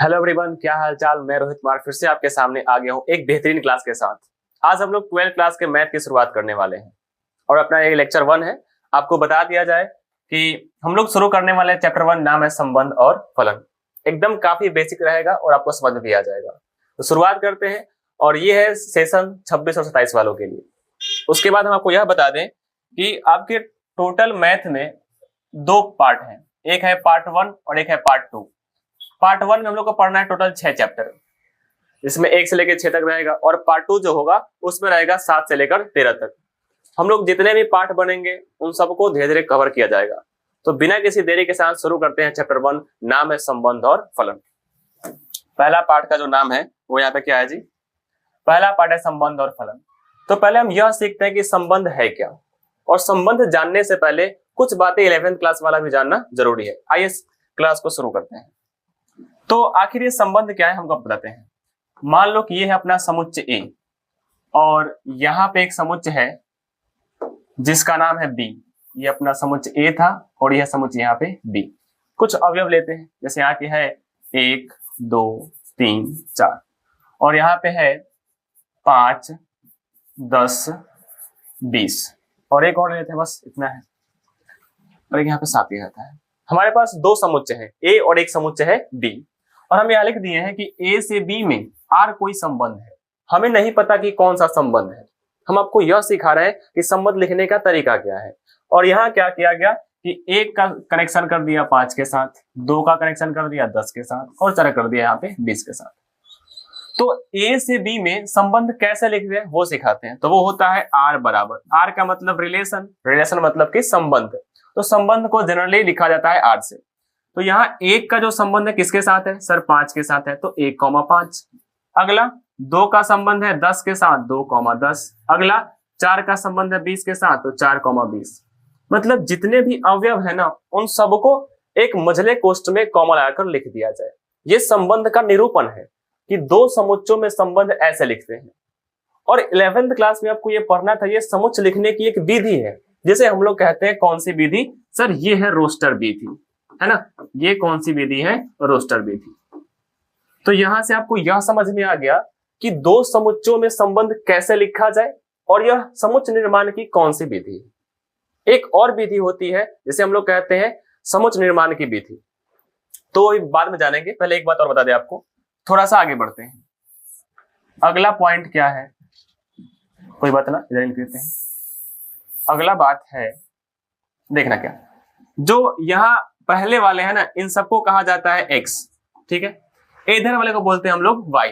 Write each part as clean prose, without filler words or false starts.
Hello everyone, क्या हाल चाल। मैं रोहित कुमार फिर से आपके सामने आ गया हूँ एक बेहतरीन क्लास के साथ। आज हम लोग 12th क्लास के मैथ की शुरुआत करने वाले हैं और अपना ये लेक्चर 1 है। आपको बता दिया जाए कि हम लोग शुरू करने वाले चैप्टर 1, नाम है संबंध और फलन। एकदम काफी बेसिक रहेगा और आपको समझ में भी आ जाएगा। तो शुरुआत करते हैं और ये है सेशन 26 और 27 वालों के लिए। उसके बाद हम आपको यह बता दें कि आपके टोटल मैथ में 2 पार्ट हैं, एक है पार्ट 1 और एक है पार्ट 2। पार्ट 1 में हम लोग को पढ़ना है टोटल 6 चैप्टर, जिसमें 1 से लेकर 6 तक रहेगा, और पार्ट 2 जो होगा उसमें रहेगा 7 से लेकर 13 तक। हम लोग जितने भी पार्ट बनेंगे उन सबको धीरे धीरे कवर किया जाएगा। तो बिना किसी देरी के साथ शुरू करते हैं चैप्टर 1, नाम है संबंध और फलन। पहला पार्ट का जो नाम है वो यहाँ पे क्या है जी? पहला पार्ट है संबंध और फलन। तो पहले हम यह सीखते हैं कि संबंध है क्या, और संबंध जानने से पहले कुछ बातें 11th क्लास वाला भी जानना जरूरी है। आइए क्लास को शुरू करते हैं। तो आखिर ये संबंध क्या है हमको बताते हैं। मान लो कि ये है अपना समुच्चय A और यहाँ पे एक समुच्चय है जिसका नाम है B। ये अपना समुच्चय A था और यह समुच्चय यहाँ पे B। कुछ अवयव लेते हैं, जैसे यहाँ के है 1 2 3 4 और यहाँ पे है 5 10 20 और एक और लेते हैं, बस इतना है। और एक यहाँ पे 7 ही रहता है। हमारे पास 2 समुच्चय है A और एक समुच्चय है B, और हम यहाँ लिख दिए हैं कि A से B में R कोई संबंध है। हमें नहीं पता कि कौन सा संबंध है, हम आपको यह सिखा रहे हैं कि संबंध लिखने का तरीका क्या है। और यहाँ क्या किया गया कि 1 का कनेक्शन कर दिया 5 के साथ, 2 का कनेक्शन कर दिया 10 के साथ और 4 कर दिया यहाँ पे 20 के साथ। तो A से B में संबंध कैसे लिखते हैं वो सिखाते हैं। तो वो होता है R बराबर, R का मतलब रिलेशन, रिलेशन मतलब कि संबंध। तो संबंध को जनरली लिखा जाता है R से। तो यहाँ 1 का जो संबंध है किसके साथ है सर? 5 के साथ है, तो 1,5। अगला 2 का संबंध है 10 के साथ, 2,10। अगला 4 का संबंध है 20 के साथ, तो 4,20। मतलब जितने भी अवयव है ना उन सबको एक मझले कोष्ठ में कॉमा लगाकर लिख दिया जाए। ये संबंध का निरूपण है कि 2 समुच्चों में संबंध ऐसे लिखते हैं। और 11th क्लास में आपको ये पढ़ना था, ये समुच्चय लिखने की एक विधि है, जिसे हम लोग कहते हैं कौन सी विधि सर? ये है रोस्टर विधि, है ना। ये कौन सी विधि है? रोस्टर विधि। तो यहां से आपको यह समझ में आ गया कि 2 समुच्चयों में संबंध कैसे लिखा जाए और यह समुच्चय निर्माण की कौन सी विधि है। एक और विधि होती है जिसे हम लोग कहते हैं समुच्चय निर्माण की विधि। तो बाद में जानेंगे, पहले एक बात और बता दें आपको, थोड़ा सा आगे बढ़ते हैं। अगला पॉइंट क्या है? कोई बात ना, इधर लिख देते हैं। अगला बात है, देखना क्या, जो यहाँ पहले वाले हैं ना इन सबको कहा जाता है x, ठीक है। इधर वाले को बोलते हैं हम लोग y।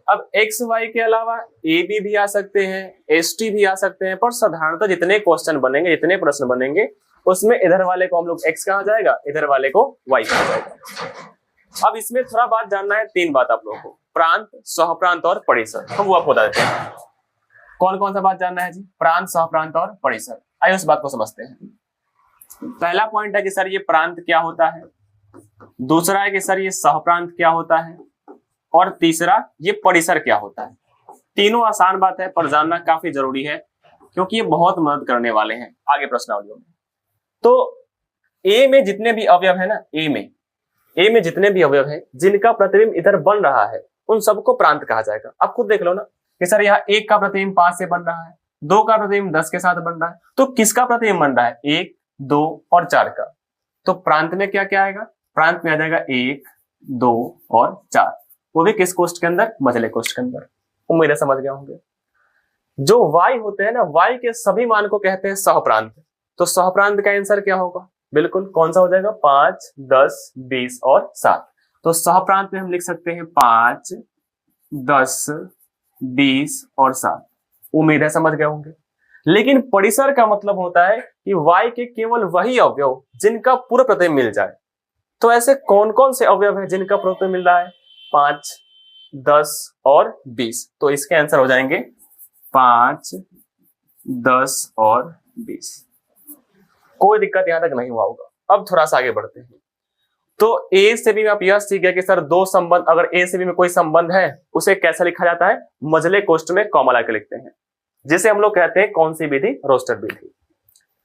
अब x y के अलावा a b भी आ सकते हैं, s t भी आ सकते हैं, पर साधारणतः जितने क्वेश्चन बनेंगे, जितने प्रश्न बनेंगे उसमें इधर वाले को हम लोग x कहा जाएगा, इधर वाले को y कहा जाएगा। अब इसमें थोड़ा बात जानना है, 3 बात आप लोगों को, प्रांत, सहप्रांत और परिसर। हम वो आपको बता देते हैं। कौन कौन सा बात जानना है जी? प्रांत, सहप्रांत और परिसर। आइए उस बात को समझते हैं। पहला पॉइंट है कि सर ये प्रांत क्या होता है, दूसरा है कि सर ये सहप्रांत क्या होता है, और तीसरा ये परिसर क्या होता है। तीनों आसान बात है पर जानना काफी जरूरी है क्योंकि ये बहुत मदद करने वाले हैं आगे प्रश्नावलियों में। तो ए में जितने भी अवयव है ना, ए में जितने भी अवयव है जिनका प्रतिबिंब इधर बन रहा है उन सबको प्रांत कहा जाएगा। आप खुद देख लो ना कि सर यहाँ 1 का प्रतिबिंब 5 से बन रहा है, 2 का प्रतिबिंब 10 के साथ बन रहा है, तो किसका प्रतिबिंब बन रहा है? 1 2 और 4 का। तो प्रांत में क्या क्या आएगा? प्रांत में आ जाएगा 1 2 और 4, वो भी किस कोष्ठ के अंदर? मझले कोष्ठ के अंदर। उम्मीद है समझ गए होंगे। जो y होते हैं ना, y के सभी मान को कहते हैं सहप्रांत। तो सहप्रांत का आंसर क्या होगा? बिल्कुल कौन सा हो जाएगा? 5 10 20 और 7। तो सहप्रांत में हम लिख सकते हैं 5 10 20 और 7। उम्मीद है समझ गए होंगे। लेकिन परिसर का मतलब होता है कि y के केवल वही अवयव जिनका पूरा प्रतिबिंब मिल जाए। तो ऐसे कौन कौन से अवयव है जिनका प्रतिबिंब मिल रहा है? 5 10 और 20। तो इसके आंसर हो जाएंगे 5 10 और 20। कोई दिक्कत यहां तक नहीं हुआ होगा। अब थोड़ा सा आगे बढ़ते हैं। तो ए से बी में आप यह सीख गए कि सर 2 संबंध, अगर ए से बी में कोई संबंध है उसे कैसे लिखा जाता है? मझले कोष्ठ में कॉमा लगा के लिखते हैं, जिसे हम लोग कहते हैं कौन सी विधि? रोस्टर विधि।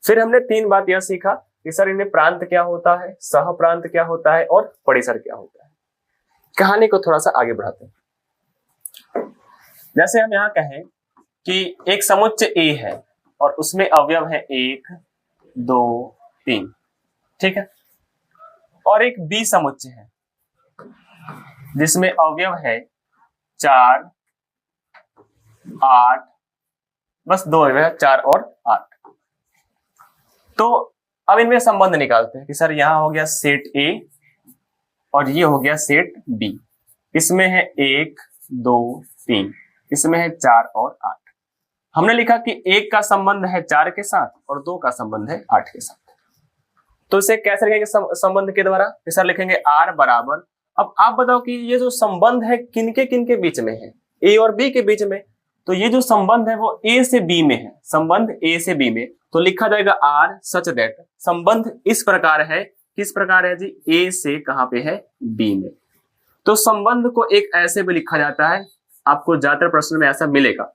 फिर हमने 3 बात यह सीखा कि सर इनमें प्रांत क्या होता है, सह प्रांत क्या होता है और परिसर क्या होता है। कहानी को थोड़ा सा आगे बढ़ाते हैं। जैसे हम यहाँ कहें कि एक समुच्चय ए है और उसमें अवयव है 1 2 3, ठीक है, और एक बी समुच्चय है जिसमें अवयव है 4 8, बस 2 अवयव है 4 और 8। तो अब इनमें संबंध निकालते हैं कि सर यहां हो गया सेट ए और ये हो गया सेट बी। इसमें है 1 2 3, इसमें है 4 और 8। हमने लिखा कि 1 का संबंध है 4 के साथ और 2 का संबंध है 8 के साथ। तो इसे कैसे लिखेंगे संबंध के द्वारा? सर लिखेंगे आर बराबर, अब आप बताओ कि ये जो संबंध है किनके बीच में है? ए और बी के बीच में। तो ये जो संबंध है वो ए से बी में है, संबंध ए से बी में, तो लिखा जाएगा आर सच दैट संबंध इस प्रकार है। किस प्रकार है जी? ए से कहां पे है? बी में। तो संबंध को एक ऐसे भी लिखा जाता है, आपको ज्यादातर प्रश्न में ऐसा मिलेगा।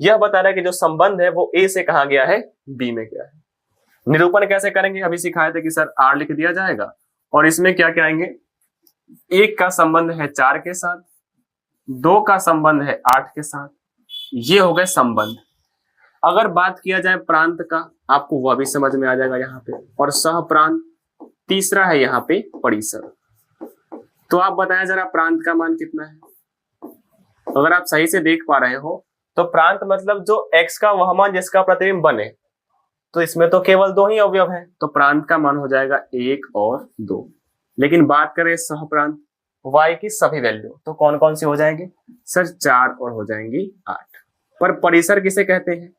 यह बता रहा है कि जो संबंध है वो ए से कहा गया है? बी में गया है। निरूपण कैसे करेंगे? अभी सिखाए थे कि सर आर लिख दिया जाएगा और इसमें क्या क्या आएंगे? 1 का संबंध है 4 के साथ, 2 का संबंध है 8 के साथ, ये हो गए संबंध। अगर बात किया जाए प्रांत का, आपको वह भी समझ में आ जाएगा यहाँ पे, और सह प्रांत तीसरा है यहाँ पे परिसर। तो आप बताएं जरा प्रांत का मान कितना है? अगर आप सही से देख पा रहे हो तो प्रांत मतलब जो x का वह मान जिसका प्रतिबिंब बने, तो इसमें तो केवल 2 ही अवयव है, तो प्रांत का मान हो जाएगा 1 और 2। लेकिन बात करें सह प्रांत y की सभी वैल्यू, तो कौन कौन सी हो जाएंगे? सर 4 और हो जाएंगी 8। पर परिसर किसे कहते हैं?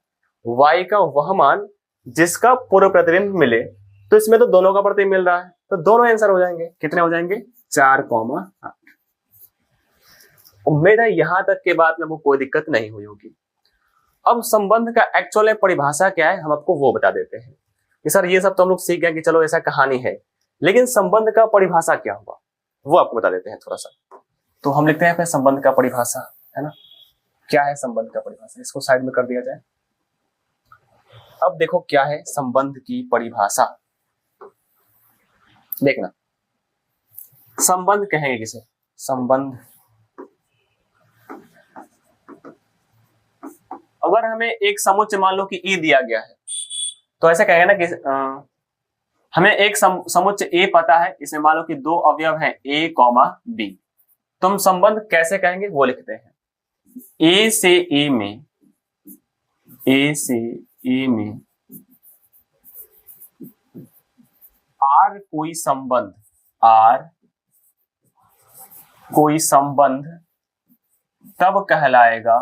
y का वह मान जिसका पूर्व प्रतिबिंब मिले, तो इसमें तो दोनों का प्रतिबिंब मिल रहा है, तो दोनों आंसर हो जाएंगे। कितने हो जाएंगे? 4, 8। उम्मीद है यहां तक के बाद में आपको कोई दिक्कत नहीं हुई होगी। अब संबंध का एक्चुअल में परिभाषा क्या है, हम आपको वो बता देते हैं कि सर ये सब तो हम लोग सीख गए कि चलो ऐसा कहानी है, लेकिन संबंध का परिभाषा क्या हुआ वो आपको बता देते हैं थोड़ा सा। तो हम लिखते हैं फिर संबंध का परिभाषा, है ना? क्या है संबंध का परिभाषा? इसको साइड में कर दिया जाए। अब देखो क्या है संबंध की परिभाषा, देखना। संबंध कहेंगे किसे? संबंध अगर हमें एक समुच्चय मान लो कि ए दिया गया है, तो ऐसा कहेंगे ना कि हमें एक समुच्चय ए पता है, इसमें मान लो कि 2 अवयव हैं ए कॉमा बी, तो हम संबंध कैसे कहेंगे वो लिखते हैं। ए से ए में, ए से ए में आर कोई संबंध, आर कोई संबंध तब कहलाएगा,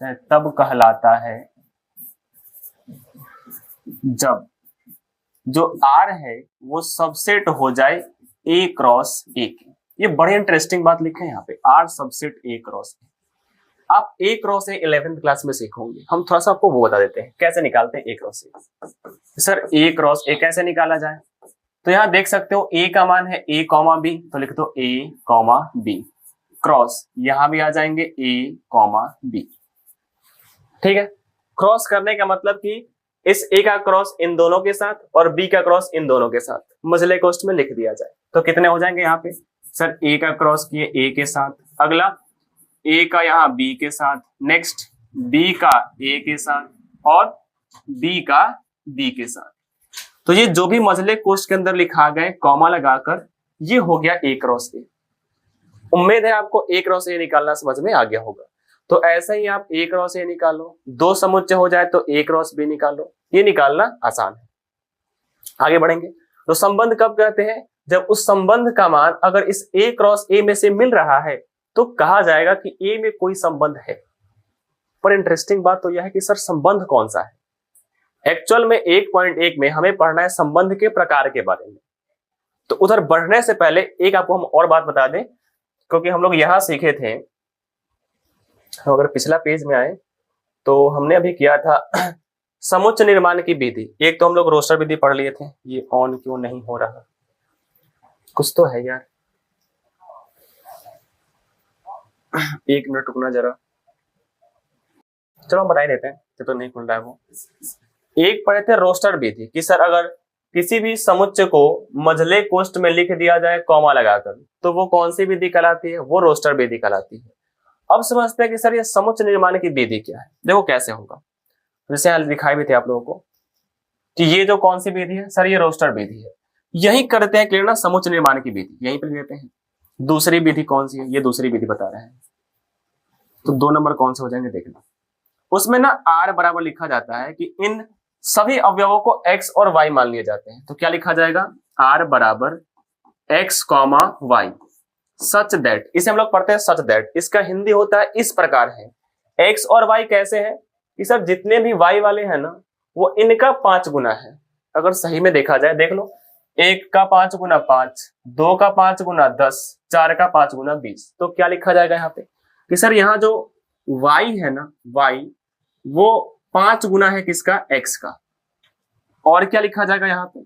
तब कहलाता है जब जो आर है वो सबसेट हो जाए ए क्रॉस ए के। ये बड़ी इंटरेस्टिंग बात लिखे हैं यहाँ पे, R subset A cross A. आप A cross A 11th class में सीखोगे, हम थोड़ा सा आपको वो बता देते हैं कैसे निकालते हैं A cross A. Sir A cross A कैसे निकाला जाए? तो यहाँ देख सकते हो ए का मान है ए कॉमा बी, तो लिख दो ए कॉमा बी, क्रॉस यहां भी आ जाएंगे ए कॉमा बी, ठीक है। क्रॉस करने का मतलब कि इस ए का क्रॉस इन दोनों के साथ और बी का क्रॉस इन दोनों के साथ मजले कोष्ठ में लिख दिया जाए, तो कितने हो जाएंगे यहाँ पे? सर ए का क्रॉस किए ए के साथ, अगला ए का यहाँ बी के साथ, नेक्स्ट बी का ए के साथ और बी का बी के साथ। तो ये जो भी मजले कोष्ठ के अंदर लिखा गए कॉमा लगाकर, ये हो गया ए क्रॉस ए। उम्मीद है आपको ए क्रॉस ए निकालना समझ में आ गया होगा। तो ऐसे ही आप ए क्रॉस ए निकालो, 2 समुच्चय हो जाए तो ए क्रॉस बी निकालो, ये निकालना आसान है। आगे बढ़ेंगे। तो संबंध कब कहते हैं? जब उस संबंध का मान अगर इस ए क्रॉस ए में से मिल रहा है तो कहा जाएगा कि ए में कोई संबंध है। पर इंटरेस्टिंग बात तो यह है कि सर संबंध कौन सा है? एक्चुअल में 1.1 में हमें पढ़ना है संबंध के प्रकार के बारे में। तो उधर बढ़ने से पहले एक आपको हम और बात बता दें, क्योंकि हम लोग यहां सीखे थे, अगर पिछला पेज में आए तो हमने अभी किया था समुच्चय निर्माण की विधि। एक तो हम लोग रोस्टर विधि पढ़ लिए थे। ये ऑन क्यों नहीं हो रहा? कुछ तो है यार, 1 मिनट रुकना जरा। चलो हम बता ही देते हैं, तो नहीं खुल रहा है वो। एक पढ़े थे रोस्टर विधि कि सर अगर किसी भी समुच्चय को मझले कोष्ठ में लिख दिया जाए कॉमा लगाकर, तो वो कौन सी विधि कहलाती है? वो रोस्टर विधि कहलाती है। अब समझते हैं कि सर ये समुच्चय निर्माण की विधि क्या है। देखो कैसे होगा, जैसे यहाँ दिखाई भी थे आप लोगों को कि ये जो कौन सी विधि है सर, ये रोस्टर विधि है। यही करते हैं क्लियर ना, समुच्चय निर्माण की विधि यहीं पर लेते हैं। दूसरी विधि कौन सी है? ये दूसरी विधि बता रहे हैं। तो 2 नंबर कौन से हो जाएंगे देखना। उसमें ना r बराबर लिखा जाता है कि इन सभी अवयवों को x और y मान लिए जाते हैं। तो क्या लिखा जाएगा? r बराबर x, y सच दैट, इसे हम लोग पढ़ते हैं सच दैट। इसका हिंदी होता है इस प्रकार है। x और y कैसे है कि सर जितने भी y वाले हैं ना, वो इनका 5 गुना है। अगर सही में देखा जाए, देख लो, 1 का 5 गुना 5, 2 का 5 गुना 10, 4 का 5 गुना 20। तो क्या लिखा जाएगा यहाँ पे कि सर यहाँ जो y है ना, y वो 5 गुना है किसका? x का। और क्या लिखा जाएगा यहाँ पे?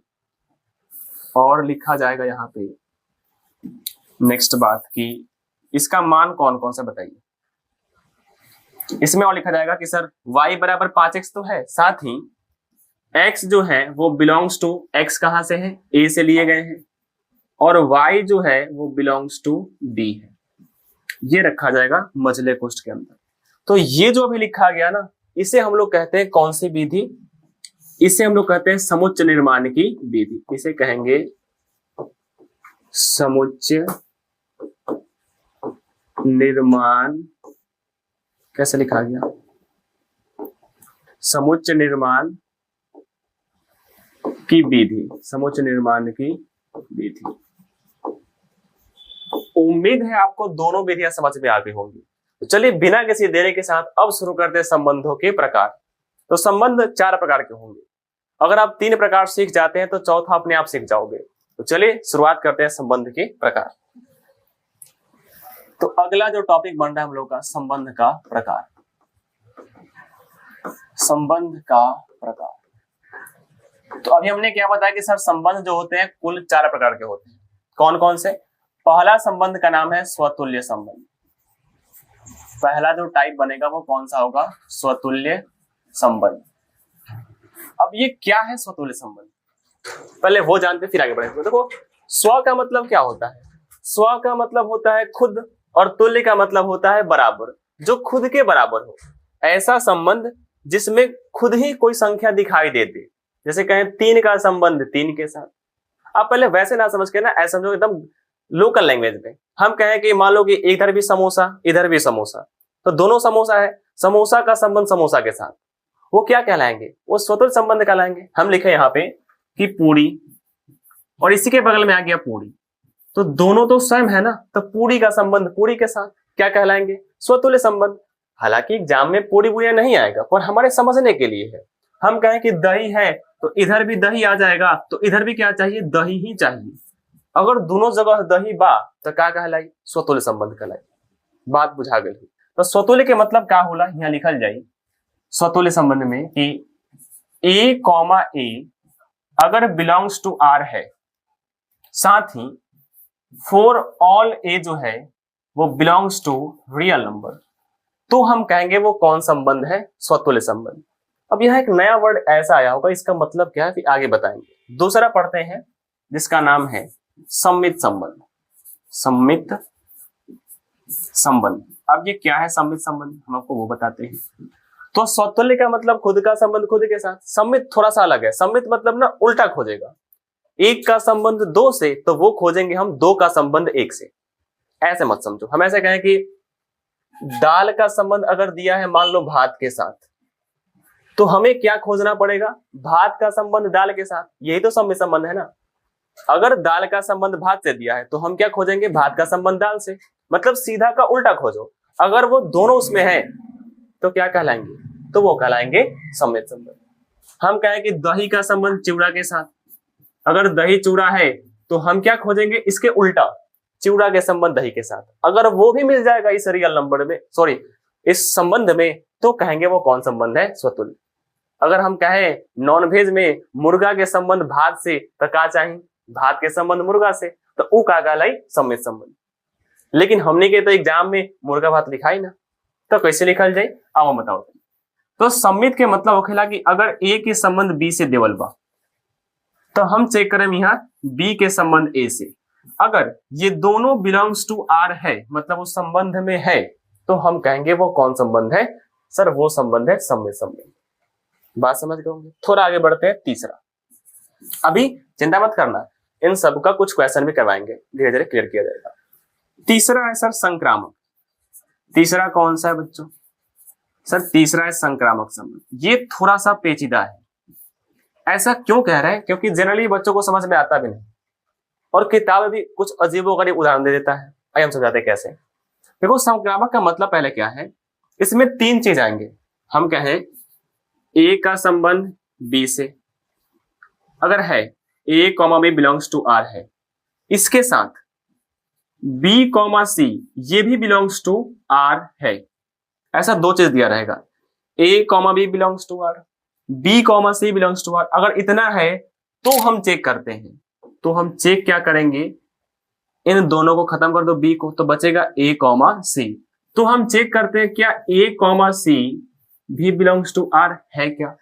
और लिखा जाएगा यहाँ पे नेक्स्ट बात कि इसका मान कौन कौन सा बताइए। इसमें और लिखा जाएगा कि सर y बराबर 5x तो है, साथ ही x जो है वो बिलोंग्स टू, x कहां से है? a से लिए गए हैं, और y जो है वो बिलोंग्स टू b है। ये रखा जाएगा मझले कोष्ठ के अंदर। तो ये जो अभी लिखा गया ना, इसे हम लोग कहते हैं कौन सी विधि? इसे हम लोग कहते हैं समुच्चय निर्माण की विधि। इसे कहेंगे समुच्चय निर्माण। कैसे लिखा गया? समुच्चय निर्माण की विधि, समुच्चय निर्माण की विधि। उम्मीद है आपको दोनों विधियां समझ में आ गई होंगी। तो चलिए बिना किसी देरी के साथ अब शुरू करते हैं संबंधों के प्रकार। तो संबंध 4 प्रकार के होंगे। अगर आप 3 प्रकार सीख जाते हैं तो चौथा अपने आप सीख जाओगे। तो चलिए शुरुआत करते हैं संबंध के प्रकार। तो अगला जो टॉपिक बन रहा है हम लोग का, संबंध का प्रकार। संबंध का प्रकार। तो अभी हमने क्या बताया कि सर संबंध जो होते हैं कुल 4 प्रकार के होते हैं। कौन कौन से? पहला संबंध का नाम है स्वतुल्य संबंध। पहला जो टाइप बनेगा वो कौन सा होगा? स्वतुल्य संबंध। अब ये क्या है स्वतुल्य संबंध? पहले वो जानते फिर आगे बढ़ेंगे। देखो, स्व का मतलब क्या होता है? स्व का मतलब होता है खुद, और तुल्य का मतलब होता है बराबर, जो खुद के बराबर हो। ऐसा संबंध जिसमें खुद ही कोई संख्या दिखाई देती, जैसे कहें 3 का संबंध 3 के साथ। आप पहले वैसे ना समझ के ना ऐसा समझो एकदम लोकल लैंग्वेज में। हम कहें कि मान लो कि इधर भी समोसा इधर भी समोसा, तो दोनों समोसा है, समोसा का संबंध समोसा के साथ, वो क्या कहलाएंगे? वो स्वतंत्र संबंध कहलाएंगे। हम लिखे यहाँ पे कि पूरी, और इसी के बगल में आ गया पूरी, तो दोनों तो स्वयं है ना, तो पूरी का संबंध पूरी के साथ क्या कहलाएंगे? स्वतुल्य संबंध। हालांकि एग्जाम में पूरी बुरी नहीं आएगा, पर हमारे समझने के लिए है। हम कहें कि दही है तो इधर भी दही आ जाएगा, तो इधर भी क्या चाहिए? दही ही चाहिए। अगर दोनों जगह दही बा तो क्या कहलाई? स्वतुल्य संबंध कहलाई। बात बुझा गई। तो स्वतुल्य के मतलब क्या होला? यहाँ लिखल जाए स्वतुल्य संबंध में कि a, a अगर बिलोंग्स टू r है, साथ ही फॉर ऑल a जो है वो बिलोंग्स टू रियल नंबर, तो हम कहेंगे वो कौन संबंध है? स्वतुल्य संबंध। अब यहाँ एक नया वर्ड ऐसा आया होगा, इसका मतलब क्या है फिर आगे बताएंगे। दूसरा पढ़ते हैं जिसका नाम है सम्मित संबंध। सम्मित संबंध। अब ये क्या है सम्मित संबंध, हम आपको वो बताते हैं। तो स्वतुल्य का मतलब खुद का संबंध खुद के साथ, सम्मित थोड़ा सा अलग है। सम्मित मतलब ना उल्टा खोजेगा, 1 का संबंध 2 से तो वो खोजेंगे हम 2 का संबंध 1 से। ऐसे मत समझो। हम ऐसे कहें कि दाल का संबंध अगर दिया है मान लो भात के साथ, तो हमें क्या खोजना पड़ेगा? भात का संबंध दाल के साथ। यही तो सम्मित संबंध है ना। अगर दाल का संबंध भात से दिया है तो हम क्या खोजेंगे? भात का संबंध दाल से। मतलब सीधा का उल्टा खोजो। अगर वो दोनों उसमें है तो क्या कहलाएंगे? तो वो कहलाएंगे सम्मित संबंध। हम कहें कि दही का संबंध चिवड़ा के साथ, अगर दही चूड़ा है तो हम क्या खोजेंगे? इसके उल्टा, चिवड़ा के संबंध दही के साथ। अगर वो भी मिल जाएगा इस रियल नंबर में, सॉरी इस संबंध में, तो कहेंगे वो कौन संबंध है? स्वतुल्य। अगर हम कहें नॉनवेज में मुर्गा के संबंध भात से तो क्या चाहिए? भात के संबंध मुर्गा से, तो वो का कहलाई? सम्मित संबंध। लेकिन हमने के तो एग्जाम में मुर्गा भात लिखा ही ना, तो कैसे लिखल जाए? आओ बताओ। तो सम्मित के मतलब होखेला कि अगर ए के संबंध बी से देवल बा तो हम चेक करें यहाँ बी के संबंध ए से। अगर ये दोनों बिलोंग्स टू आर है, मतलब उस संबंध में है, तो हम कहेंगे वो कौन संबंध है? सर वो संबंध है सम्मित संबंध। बात समझ गए होंगे। थोड़ा आगे बढ़ते हैं तीसरा। अभी चिंता मत करना, इन सब का कुछ क्वेश्चन भी करवाएंगे, धीरे धीरे क्लियर किया जाएगा। तीसरा है सर संक्रामक। तीसरा कौन सा है बच्चों? सर तीसरा है संक्रामक संबंध। ये थोड़ा सा पेचीदा है। ऐसा क्यों कह रहे हैं? क्योंकि जनरली बच्चों को समझ में आता भी नहीं, और किताब भी कुछ अजीबोगरीब उदाहरण दे देता है। आइए हम समझाते कैसे। देखो संक्रामक का मतलब पहले क्या है, इसमें तीन चीज आएंगे। हम कहें ए का संबंध बी से, अगर है A comma B belongs to R है, इसके साथ बी कॉमा सी ये भी बिलोंग्स टू आर है, ऐसा दो चीज दिया रहेगा। A comma B belongs to R, B comma C belongs to R. अगर इतना है तो हम चेक करते हैं। तो हम चेक क्या करेंगे, इन दोनों को खत्म कर दो बी को, तो बचेगा ए कॉमा सी। तो हम चेक करते हैं क्या ए कॉमा सी भी बिलोंग्स टू आर है क्या।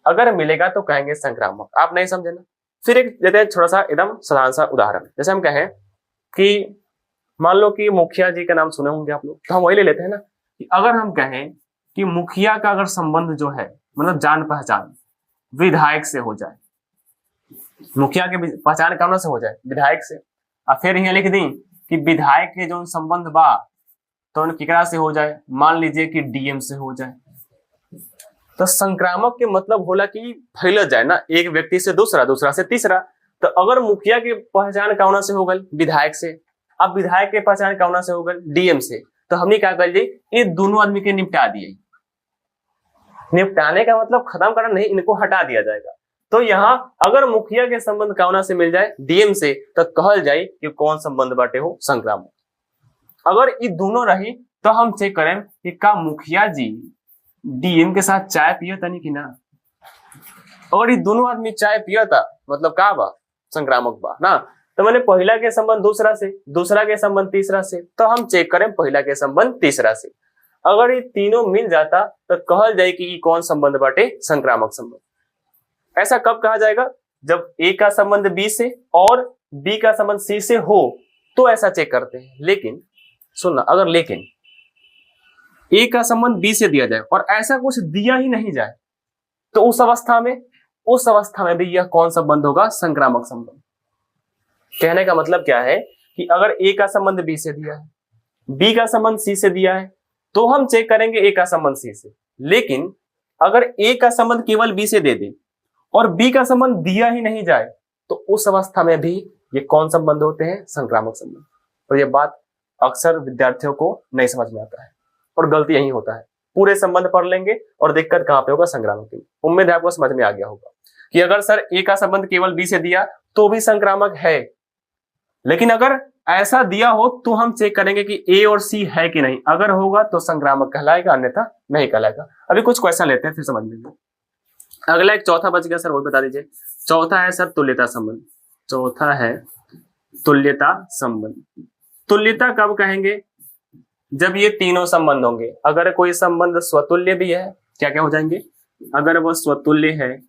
अगर मिलेगा तो कहेंगे संक्रामक। आप नहीं समझे ना? फिर एक देते हैं थोड़ा सा एकदम साधारण सा उदाहरण। जैसे हम कहें कि मान लो कि मुखिया जी का नाम सुने होंगे आप लोग, तो हम वही ले लेते हैं ना कि अगर हम कहें कि मुखिया का अगर संबंध जो है, मतलब जान पहचान विधायक से हो जाए, मुखिया की पहचान कौन से हो जाए? विधायक से। और फिर यहाँ लिख दी कि विधायक के जो संबंध बा तो उनकी केकरा से हो जाए, मान लीजिए कि डीएम से हो जाए। तो संक्रामक के मतलब होला कि फैल जाए ना, एक व्यक्ति से दूसरा, दूसरा से तीसरा। तो अगर मुखिया की पहचान कौन से हो गई? विधायक से। अब विधायक के पहचान कौन से हो गई? डीएम से। तो हमने क्या कर लिए, ये दोनों आदमी के निपटा दिए। निपटाने का मतलब खत्म करना नहीं, इनको हटा दिया जाएगा। तो यहाँ अगर मुखिया के संबंध कौन से मिल जाए? डीएम से, तो कहल जाए कि कौन संबंध बाटे हो? संक्रामक। अगर ये दोनों रही तो हम चेक करें कि का मुखिया जी डीएम के साथ चाय पियो तनी कि ना। अगर ये दोनों आदमी चाय पिया था मतलब का बा? संक्रामक बा ना। तो मैंने पहला के संबंध दूसरा से, दूसरा के संबंध तीसरा से, तो हम चेक करें पहला के संबंध तीसरा से। अगर ये तीनों मिल जाता तो कहल जाए कि ये कौन संबंध बाटे? संक्रामक संबंध। ऐसा कब कहा जाएगा? जब ए का संबंध बी से और बी का संबंध सी से हो, तो ऐसा चेक करते हैं। लेकिन सुनना, अगर लेकिन ए का संबंध बी से दिया जाए और ऐसा कुछ दिया ही नहीं जाए, तो उस अवस्था में भी यह कौन संबंध होगा? संक्रामक संबंध। कहने का मतलब क्या है कि अगर ए का संबंध बी से दिया है, बी का संबंध सी से दिया है, तो हम चेक करेंगे ए का संबंध सी से। लेकिन अगर ए का संबंध केवल बी से दे दे और बी का संबंध दिया ही नहीं जाए, तो उस अवस्था में भी ये कौन संबंध होते हैं? संक्रामक संबंध। और ये बात अक्सर विद्यार्थियों को नहीं समझ में आता है और गलती यही होता है। पूरे संबंध पढ़ लेंगे और दिक्कत कहां पे होगा? संक्रामक की। उम्मीद है आपको समझ में आ गया होगा कि अगर सर ए का संबंध केवल बी से दिया तो भी संक्रामक है, लेकिन अगर ऐसा दिया हो तो हम चेक करेंगे कि ए और सी है कि नहीं। अगर होगा तो संक्रामक कहलाएगा, अन्यथा नहीं कहलाएगा। अभी कुछ क्वेश्चन लेते हैं फिर समझ लेंगे। अगला एक चौथा बच गया सर, वो बता दीजिए। चौथा है सर तुल्यता संबंध। चौथा है तुल्यता संबंध। तुल्यता कब कहेंगे? जब ये तीनों संबंध होंगे। अगर कोई संबंध स्वतुल्य भी है, क्या क्या हो जाएंगे? अगर वह स्वतुल्य है,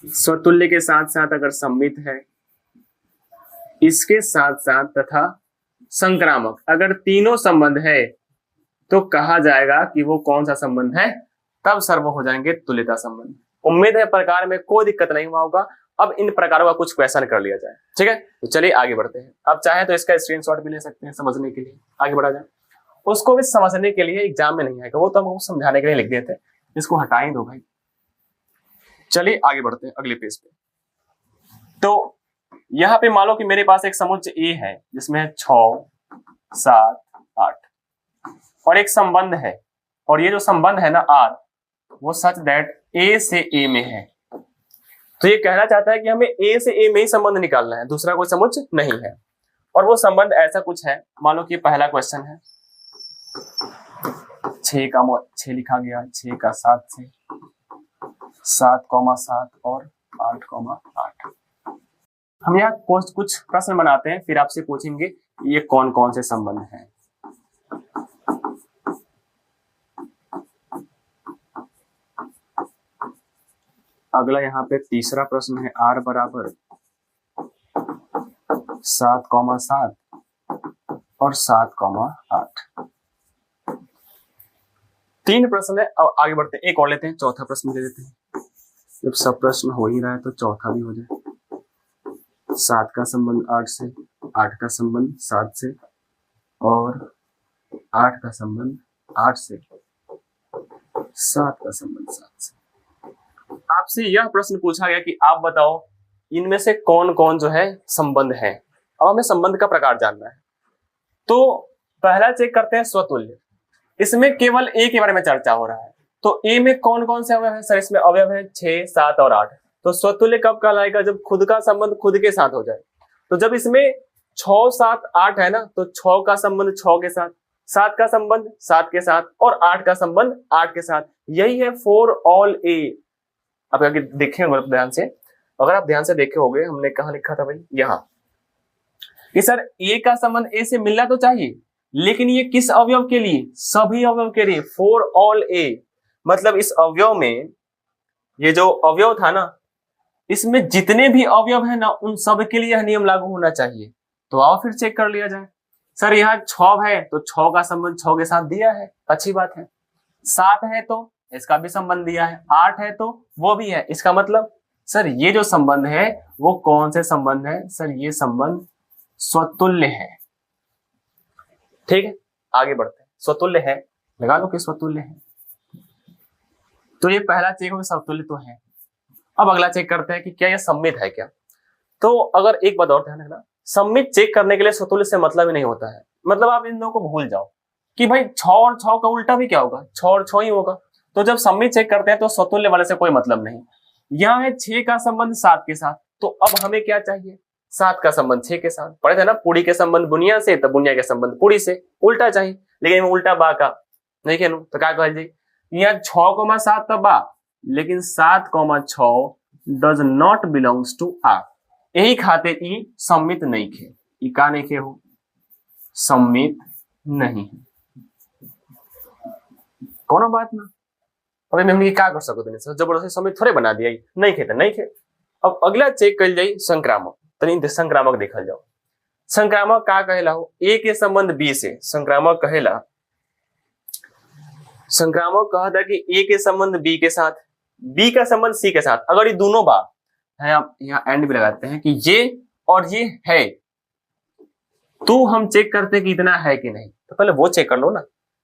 स्वतुल्य के साथ साथ अगर सम्मित है, इसके साथ साथ तथा संक्रामक, अगर तीनों संबंध है तो कहा जाएगा कि वो कौन सा संबंध है? तब सर वो हो जाएंगे तुल्यता संबंध। उम्मीद है प्रकार में कोई दिक्कत नहीं हुआ होगा। अब इन प्रकारों का कुछ क्वेश्चन कर लिया जाए, ठीक है? तो चलिए आगे बढ़ते हैं। आप चाहे तो इसका स्क्रीनशॉट भी ले सकते हैं समझने के लिए। आगे बढ़ा जाए। उसको भी समझने के लिए एग्जाम में नहीं आएगा, वो तो हमको समझाने के लिए लिख देते हैं। इसको हटा ही दो भाई। चलिए आगे बढ़ते हैं अगले पेज पे। तो यहाँ पे मान लो कि मेरे पास एक समुच्चय ए है जिसमें 6, 7, 8 और एक संबंध है, और ये जो संबंध है ना आर, वो सच दैट ए से ए में है। तो ये कहना चाहता है कि हमें ए से ए में ही संबंध निकालना है, दूसरा कोई समुच्चय नहीं है। और वो संबंध ऐसा कुछ है, मान लो कि पहला क्वेश्चन है 6 लिखा गया, 6 का 7 से, 7,7 और 8,8। हम यहाँ कुछ प्रश्न बनाते हैं, फिर आपसे पूछेंगे ये कौन कौन से संबंध हैं। अगला यहाँ पे तीसरा प्रश्न है r बराबर 7,7 और 7,8। 3 प्रश्न है। अब आगे बढ़ते हैं, एक और लेते हैं, चौथा प्रश्न ले लेते हैं। जब सब प्रश्न हो ही रहा है तो चौथा भी हो जाए। 7 का संबंध 8 से, 8 का संबंध 7 से और 8 का संबंध 8 से, 7 का संबंध 7 से। आपसे यह प्रश्न पूछा गया कि आप बताओ इनमें से कौन कौन जो है संबंध है। अब हमें संबंध का प्रकार जानना है, तो पहला चेक करते हैं स्वतुल्य। इसमें केवल ए के बारे में चर्चा हो रहा है, तो ए में कौन कौन से अवयव है सर? इसमें अवयव है 6, 7 और 8। तो स्वतुल्य कब कहलाएगा? जब खुद का संबंध खुद के साथ हो जाए। तो जब इसमें 6, 7, 8 है ना, तो 6 का संबंध 6 के साथ, 7 का संबंध 7 के साथ और 8 का संबंध 8 के साथ। यही है फॉर ऑल ए। अब आगे देखेंगे ध्यान से, अगर आप ध्यान से देखे होंगे, हमने कहा लिखा था भाई यहाँ कि सर ए का संबंध ए से मिलना तो चाहिए, लेकिन ये किस अवयव के लिए? सभी अवयव के लिए, फॉर ऑल ए। मतलब इस अवयव में, ये जो अवयव था ना, इसमें जितने भी अवयव है ना, उन सब के लिए यह नियम लागू होना चाहिए। तो आओ फिर चेक कर लिया जाए। सर यहाँ 6 है तो 6 का संबंध 6 के साथ दिया है, अच्छी बात है। 7 है तो इसका भी संबंध दिया है, 8 है तो वो भी है। इसका मतलब सर ये जो संबंध है वो कौन से संबंध है? सर ये संबंध स्वतुल्य है। ठीक है, आगे बढ़ते हैं। स्वतुल्य है, लगा लो कि स्वतुल्य है। तो ये पहला चेक हो, स्वतुल्य तो है। अब अगला चेक करते हैं कि क्या ये सम्मित है क्या। तो अगर एक बात और ध्यान रखना, सम्मित चेक करने के लिए स्वतुल्य से मतलब ही नहीं होता है। मतलब आप इन दोनों को भूल जाओ कि भाई 6 और 6 का उल्टा भी क्या होगा? 6 और 6 ही होगा। तो जब सम्मित चेक करते हैं तो स्वतुल्य वाले से कोई मतलब नहीं। यहाँ है 6 का संबंध 7 के साथ, तो अब हमें क्या चाहिए? 7 का संबंध 6 के साथ। पढ़े थे ना, पूरी के संबंध बुनिया से, तो बुनिया के संबंध पूरी से। उल्टा चाहिए, लेकिन उल्टा बा का नहीं कहूं तो क्या कह जी, यहाँ 6,7 तो बा, लेकिन 7,6 does not belongs to R. यही खातिर ई सम्मित नहीं खे। ई का नहीं खे हो? सम्मित नहीं है। कोनो बात ना, अबे हमने क्या कर सको तनी जबरदस्ती सम्मित थोड़े बना दिया, नहीं खे तो नहीं खे। अब अगला चेक कर जाए संक्रामक। तनी संक्रामक देखल जाओ। संक्रामक का कहेला हो? ए के संबंध बी से संक्रामक कहेला। संक्रामक कहता कि ए के संबंध बी के साथ, बी का संबंध सी के साथ। अगर ये दोनों बात है, आप यहाँ एंड भी लगाते हैं कि ये और ये है, तो हम चेक करते हैं कि इतना है कि नहीं। तो पहले वो चेक कर लो ना,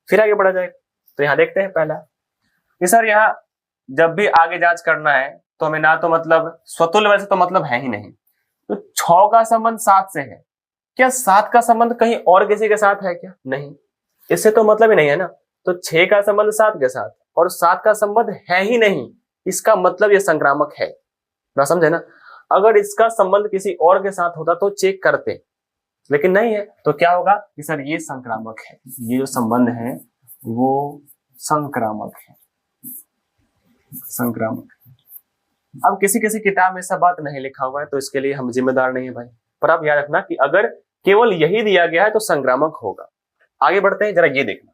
फिर आगे बढ़ा जाएगा। तो यहाँ देखते हैं पहला कि सर यहाँ जब भी आगे जांच करना है तो हमें ना तो मतलब स्वतुल्य वैसे तो मतलब है ही नहीं। तो 6 का संबंध 7 से है, क्या 7 का संबंध कहीं और किसी के साथ है क्या? नहीं, इससे तो मतलब ही नहीं है ना। तो 6 का संबंध 7 के साथ और 7 का संबंध है ही नहीं, इसका मतलब ये संक्रामक है ना, समझे ना। अगर इसका संबंध किसी और के साथ होता तो चेक करते, लेकिन नहीं है, तो क्या होगा कि सर ये संक्रामक है। ये जो संबंध है वो संक्रामक है, संक्रामक। अब किसी किसी किताब में सब बात नहीं लिखा हुआ है, तो इसके लिए हम जिम्मेदार नहीं है भाई। पर आप याद रखना कि अगर केवल यही दिया गया है तो संक्रामक होगा। आगे बढ़ते हैं, जरा ये देखना।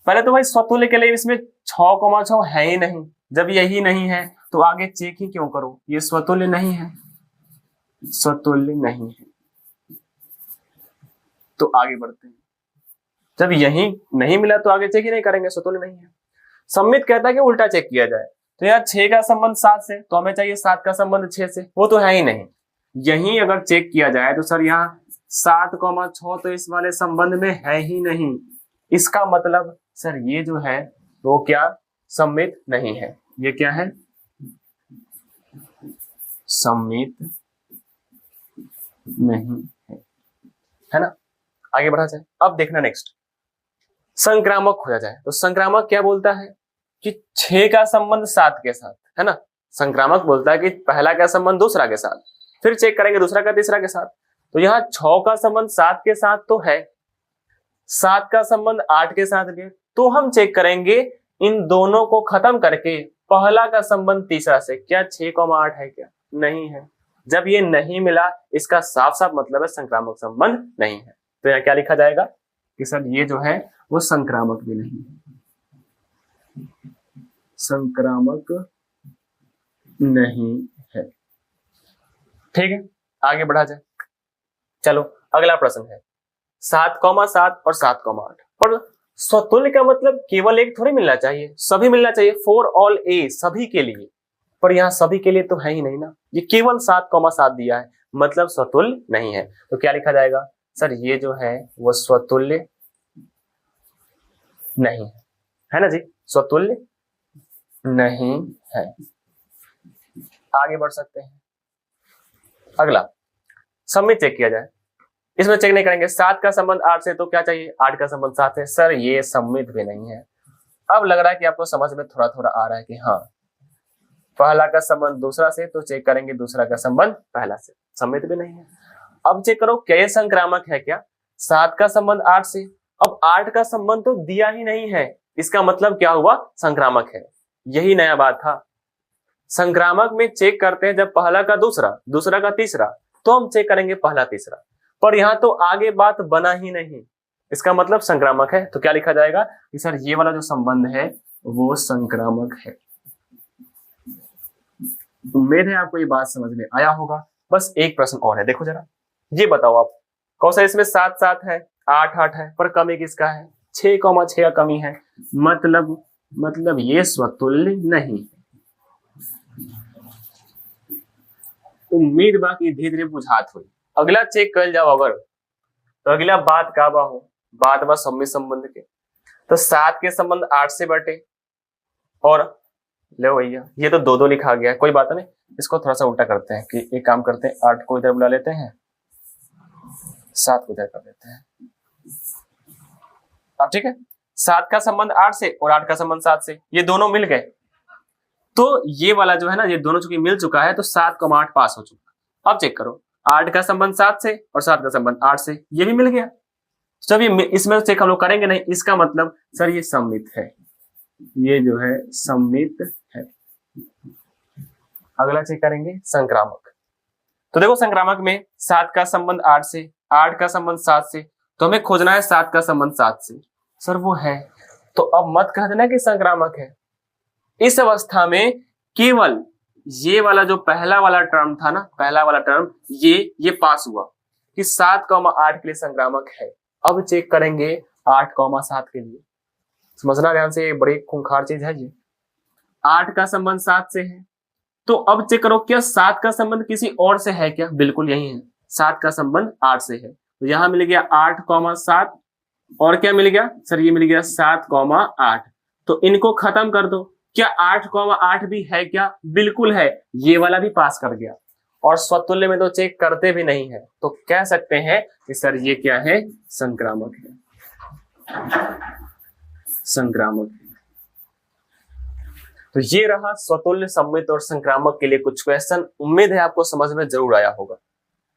पहले तो भाई स्वतुल्य के लिए इसमें 6,6 है ही नहीं। जब यही नहीं है तो आगे चेक ही क्यों करो? ये स्वतुल्य नहीं है, स्वतुल्य नहीं है। तो आगे बढ़ते हैं। जब यही नहीं मिला तो आगे चेक ही नहीं करेंगे, स्वतुल्य नहीं है। सम्मित कहता है कि उल्टा चेक किया जाए। तो यार 6 का संबंध 7 से, तो हमें चाहिए 7 का संबंध 6 से, वो तो है ही नहीं। यही अगर चेक किया जाए तो सर यहाँ 7,6 तो इस वाले संबंध में है ही नहीं। इसका मतलब सर ये जो है वो क्या? सम्मित नहीं है। ये क्या है? सम्मित नहीं है ना। आगे बढ़ा जाए। अब देखना नेक्स्ट, संक्रामक खोजा जाए। तो संक्रामक क्या बोलता है कि 6 का संबंध 7 के साथ है ना। संक्रामक बोलता है कि पहला का संबंध दूसरा के साथ, फिर चेक करेंगे दूसरा का तीसरा के साथ। तो यहाँ 6 का संबंध 7 के साथ तो है, 7 का संबंध 8 के साथ भी, तो हम चेक करेंगे इन दोनों को खत्म करके पहला का संबंध तीसरा से। क्या 6,8 है क्या? नहीं है। जब ये नहीं मिला, इसका साफ साफ मतलब है संक्रामक संबंध नहीं है। तो यहाँ क्या लिखा जाएगा कि सर ये जो है वो संक्रामक भी नहीं है, संक्रामक नहीं है। ठीक है, आगे बढ़ा जाए। चलो अगला प्रश्न है 7,7 और 7,8। पर स्वतुल्य का मतलब केवल एक थोड़ी मिलना चाहिए, सभी मिलना चाहिए, फॉर ऑल ए, सभी के लिए। पर यहाँ सभी के लिए तो है ही नहीं ना, ये केवल 7,7 दिया है, मतलब स्वतुल्य नहीं है। तो क्या लिखा जाएगा? सर ये जो है वो स्वतुल्य नहीं है ना जी, स्वतुल्य नहीं है। आगे बढ़ सकते हैं। अगला सम्मित चेक किया जाए। इसमें चेक नहीं करेंगे, 7 का संबंध 8 से, तो क्या चाहिए? 8 का संबंध 7 से। सर ये सम्मित भी नहीं है। अब लग रहा है कि आपको समझ में थोड़ा थोड़ा आ रहा है कि हाँ, पहला का संबंध दूसरा से, तो चेक करेंगे दूसरा का संबंध पहला से, सम्मित भी नहीं है। अब चेक करो क्या ये संक्रामक है क्या? 7 का संबंध 8 से, अब 8 का संबंध तो दिया ही नहीं है, इसका मतलब क्या हुआ? संक्रामक है। यही नया बात था। संक्रामक में चेक करते हैं जब पहला का दूसरा, दूसरा का तीसरा, तो हम चेक करेंगे पहला तीसरा, पर यहां तो आगे बात बना ही नहीं, इसका मतलब संक्रामक है। तो क्या लिखा जाएगा कि सर ये वाला जो संबंध है वो संक्रामक है। उम्मीद है आपको ये बात समझ में आया होगा। बस एक प्रश्न और है, देखो जरा, ये बताओ आप, कौन सा इसमें 7,7 है, 8,8 है, पर कमी किसका है? 6,6 का कमी है, मतलब ये स्वतुल्य नहीं। उम्मीद बा कि धीरे धीरे बुझात हुई। अगला चेक कर जाओ अगर, तो अगला बात का बा हो, बात बा सम्मित संबंध के। तो 7 के संबंध 8 से बटे, और ले भैया ये तो 2-2 लिखा गया है, कोई बात नहीं, इसको थोड़ा सा उल्टा करते हैं कि एक काम करते हैं, 8 को इधर बुला लेते हैं, 7 को इधर कर देते हैं। अब ठीक है, 7 का संबंध 8 से और 8 का संबंध 7 से, ये दोनों मिल गए, तो ये वाला जो है ना, ये दोनों चूंकि मिल चुका है, तो 7,8 पास हो चुका। अब चेक करो, 8 का संबंध 7 से और 7 का संबंध 8 से, ये भी मिल गया। जब ये इसमें चेक हम लोग करेंगे नहीं, इसका मतलब सर ये सम्मित है, ये जो है सम्मित है। अगला चेक करेंगे संक्रामक। तो देखो संक्रामक में 7 का संबंध 8 से, 8 का संबंध 7 से, तो हमें खोजना है 7 का संबंध 7 से। सर वो है, तो अब मत कह देना कि संक्रामक है। इस अवस्था में केवल ये वाला जो पहला वाला टर्म था ना, पहला वाला टर्म ये पास हुआ कि 7,8 के लिए संक्रामक है। अब चेक करेंगे 8,7 के लिए। समझना ध्यान से, ये बड़ी खूंखार चीज है ये। 8 का संबंध 7 से है, तो अब चेक करो क्या 7 का संबंध किसी और से है क्या? बिल्कुल यही है, 7 का संबंध 8 से है, तो यहां मिल गया 8,7, और क्या मिल गया सर? ये मिल गया 7,8। तो इनको खत्म कर दो, क्या 8,8 भी है क्या? बिल्कुल है, ये वाला भी पास कर गया। और स्वतुल्य में तो चेक करते भी नहीं है, तो कह सकते हैं कि सर ये क्या है? संक्रामक है, संक्रामक है। तो ये रहा स्वतुल्य, सम्मित और संक्रामक के लिए कुछ क्वेश्चन। उम्मीद है आपको समझ में जरूर आया होगा।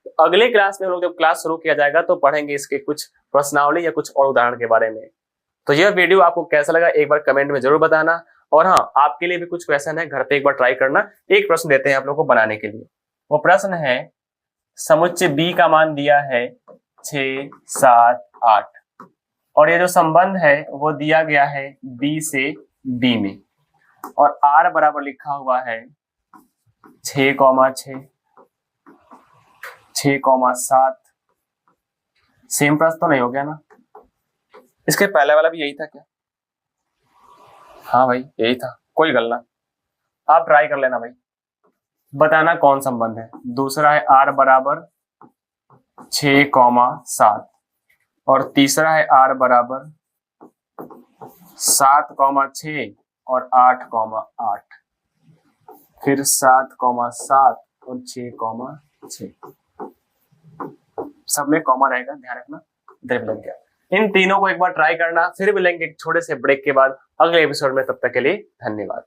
तो अगले क्लास में हम लोग जब क्लास शुरू किया जाएगा तो पढ़ेंगे इसके कुछ प्रश्नावली या कुछ और उदाहरण के बारे में। तो यह वीडियो आपको कैसा लगा एक बार कमेंट में जरूर बताना। और हाँ, आपके लिए भी कुछ क्वेश्चन है, घर पे एक बार ट्राई करना। एक प्रश्न देते हैं आप लोगों को बनाने के लिए। वो प्रश्न है, समुच्चय बी का मान दिया है 6, 7, 8, और ये जो संबंध है वो दिया गया है बी से डी में, और r बराबर लिखा हुआ है 6,6, 6,7। सेम प्रश्न तो नहीं हो गया ना? इसके पहले वाला भी यही था क्या? हाँ भाई यही था, कोई गलना, आप ट्राई कर लेना भाई, बताना कौन संबंध है। दूसरा है r बराबर 6,7, और तीसरा है r बराबर 7,6 और 8,8, फिर 7,7 और 6,6, सब में कॉमा रहेगा, ध्यान रखना। इधर भी लग गया। इन तीनों को एक बार ट्राई करना, फिर मिलेंगे एक छोटे से ब्रेक के बाद अगले एपिसोड में। तब तक के लिए धन्यवाद।